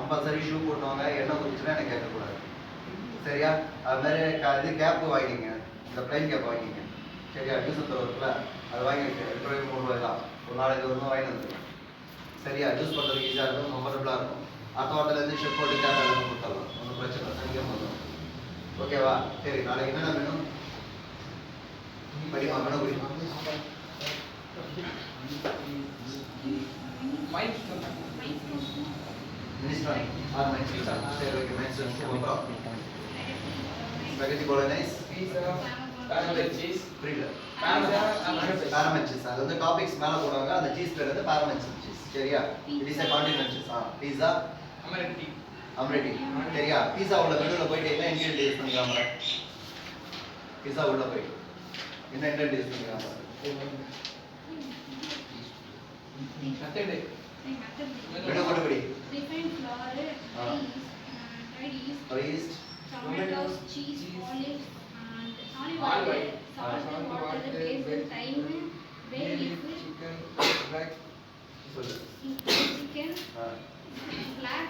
Compulsory shoe போட்டுவாங்க. எண்ணெய் குடிச்சுன்னா எனக்கு கேட்கக்கூடாது. சரியா? அது மாதிரி இது கேப்பு வாங்கிங்க, இந்த பிளைன் கேப் வாங்கிங்க. சரியா? ஜூஸ் தருவதுல அது வாங்கிட்டு 2 ரூபாய்க்கு 3 ரூபாய் தான். ஒரு நாளைக்கு ஒரு வாங்கி வந்துருங்க. சரியா? ஜூஸ் பண்ணுறதுக்கு ஈஸியாக இருக்கும், கம்ஃபர்டபுளாக இருக்கும். அடுத்த வாரத்துலேருந்து ஷெட் போட்டு கேப் எல்லாம் கொடுத்துடலாம். ஒன்றும் பிரச்சனை இல்லை, சனிக்கிழமை வந்துடும். ஓகேவா? சரி, நாளைக்கு என்னென்ன வேணும்? படிமா வேணும் படிமா. Minestrone. Minestrone. சரி, ஓகே. Minestrone. அப்புறம் spaghetti bolognese. Pizza. Parmesan cheese. புரியல. Parmesan cheese. அது வந்து டாபிக்ஸ் மேல போடுவாங்க. அந்த சீஸ் பேர் வந்து parmesan cheese. சரியா? It is a continental cheese. Pizza. Amreti. சரியா? பீஸா உள்ள மெனுல போயிட்டு என்ன இன்கிரிடியன்ட் யூஸ் பண்ணிக்கலாமா? பீஸா உள்ள போய் என்ன இன்கிரிடியன்ட் யூஸ் பண்ணிக்கலாமா? மெனு போட்டு படி. Refined flour, dried yeast, tomatoes, cheese, olives, and olive oil, salt, water, basil, thyme, bay leaf, chicken, black. சொல்லு. chicken, black